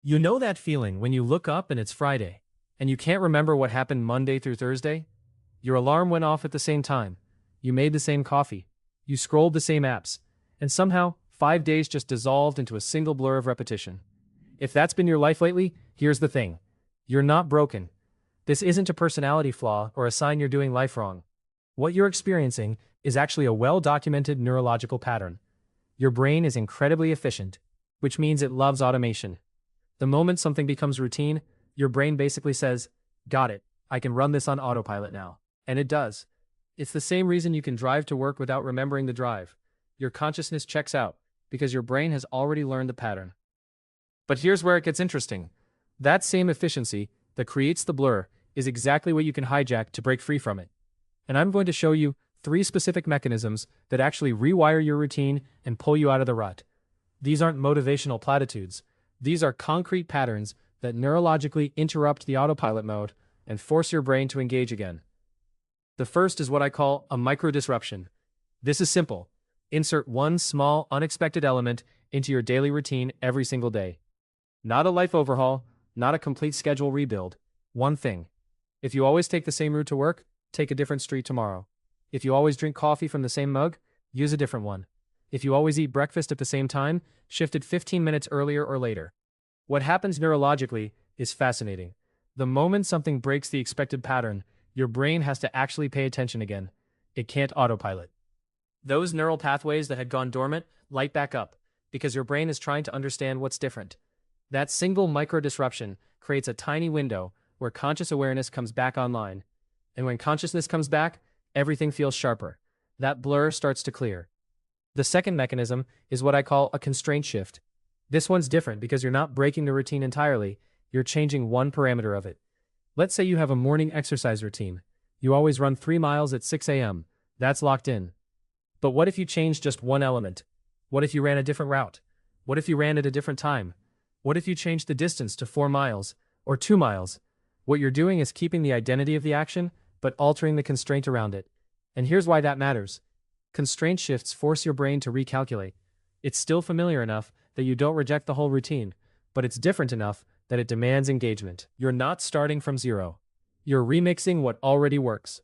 You know that feeling when you look up and it's Friday, and you can't remember what happened Monday through Thursday? Your alarm went off at the same time. You made the same coffee. You scrolled the same apps. And somehow, 5 days just dissolved into a single blur of repetition. If that's been your life lately, here's the thing. You're not broken. This isn't a personality flaw or a sign you're doing life wrong. What you're experiencing is actually a well-documented neurological pattern. Your brain is incredibly efficient, which means it loves automation. The moment something becomes routine, your brain basically says, got it, I can run this on autopilot now. And it does. It's the same reason you can drive to work without remembering the drive. Your consciousness checks out, because your brain has already learned the pattern. But here's where it gets interesting. That same efficiency that creates the blur is exactly what you can hijack to break free from it. And I'm going to show you 3 specific mechanisms that actually rewire your routine and pull you out of the rut. These aren't motivational platitudes. These are concrete patterns that neurologically interrupt the autopilot mode and force your brain to engage again. The first is what I call a micro-disruption. This is simple. Insert one small, unexpected element into your daily routine every single day. Not a life overhaul, not a complete schedule rebuild. One thing. If you always take the same route to work, take a different street tomorrow. If you always drink coffee from the same mug, use a different one. If you always eat breakfast at the same time, shift it 15 minutes earlier or later. What happens neurologically is fascinating. The moment something breaks the expected pattern, your brain has to actually pay attention again. It can't autopilot. Those neural pathways that had gone dormant light back up, because your brain is trying to understand what's different. That single micro-disruption creates a tiny window where conscious awareness comes back online. And when consciousness comes back, everything feels sharper. That blur starts to clear. The second mechanism is what I call a constraint shift. This one's different because you're not breaking the routine entirely, you're changing one parameter of it. Let's say you have a morning exercise routine. You always run 3 miles at 6 a.m. That's locked in. But what if you change just one element? What if you ran a different route? What if you ran at a different time? What if you changed the distance to 4 miles or 2 miles? What you're doing is keeping the identity of the action, but altering the constraint around it. And here's why that matters. Constraint shifts force your brain to recalculate. It's still familiar enough that you don't reject the whole routine, but it's different enough that it demands engagement. You're not starting from zero. You're remixing what already works.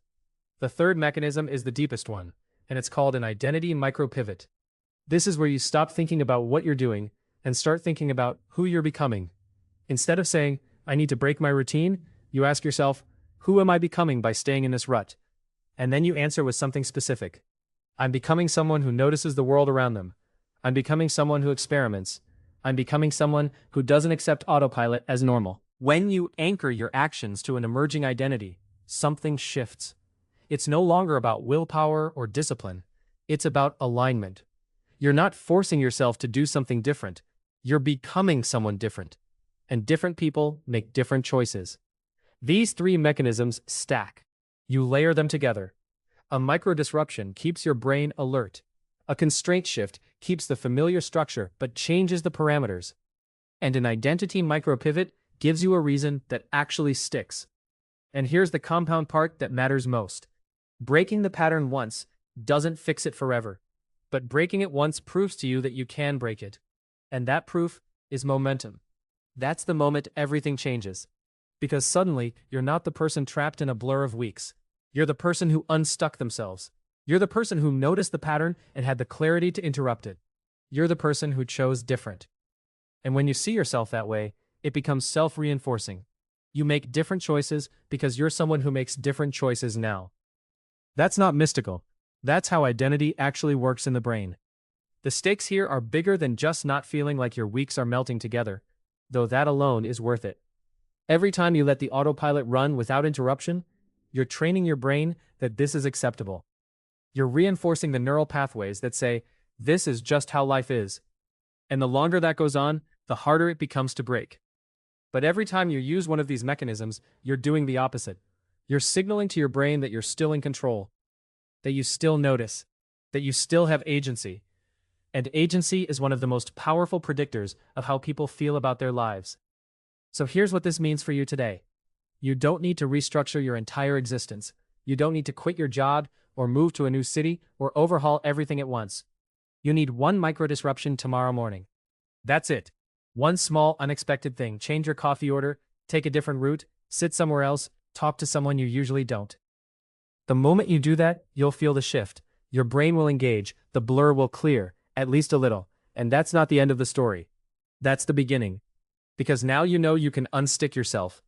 The third mechanism is the deepest one, and it's called an identity micro-pivot. This is where you stop thinking about what you're doing and start thinking about who you're becoming. Instead of saying, I need to break my routine, you ask yourself, who am I becoming by staying in this rut? And then you answer with something specific. I'm becoming someone who notices the world around them. I'm becoming someone who experiments. I'm becoming someone who doesn't accept autopilot as normal. When you anchor your actions to an emerging identity, something shifts. It's no longer about willpower or discipline. It's about alignment. You're not forcing yourself to do something different. You're becoming someone different. And different people make different choices. These 3 mechanisms stack. You layer them together. A micro-disruption keeps your brain alert. A constraint shift keeps the familiar structure but changes the parameters. And an identity micro-pivot gives you a reason that actually sticks. And here's the compound part that matters most. Breaking the pattern once doesn't fix it forever. But breaking it once proves to you that you can break it. And that proof is momentum. That's the moment everything changes. Because suddenly, you're not the person trapped in a blur of weeks. You're the person who unstuck themselves. You're the person who noticed the pattern and had the clarity to interrupt it. You're the person who chose different. And when you see yourself that way, it becomes self-reinforcing. You make different choices because you're someone who makes different choices now. That's not mystical. That's how identity actually works in the brain. The stakes here are bigger than just not feeling like your weeks are melting together, though that alone is worth it. Every time you let the autopilot run without interruption, you're training your brain that this is acceptable. You're reinforcing the neural pathways that say, this is just how life is. And the longer that goes on, the harder it becomes to break. But every time you use one of these mechanisms, you're doing the opposite. You're signaling to your brain that you're still in control, that you still notice, that you still have agency. And agency is one of the most powerful predictors of how people feel about their lives. So here's what this means for you today. You don't need to restructure your entire existence. You don't need to quit your job or move to a new city or overhaul everything at once. You need one micro disruption tomorrow morning. That's it. One small, unexpected thing: change your coffee order, take a different route, sit somewhere else, talk to someone you usually don't. The moment you do that, you'll feel the shift. Your brain will engage, the blur will clear, at least a little. And that's not the end of the story. That's the beginning. Because now you know you can unstick yourself.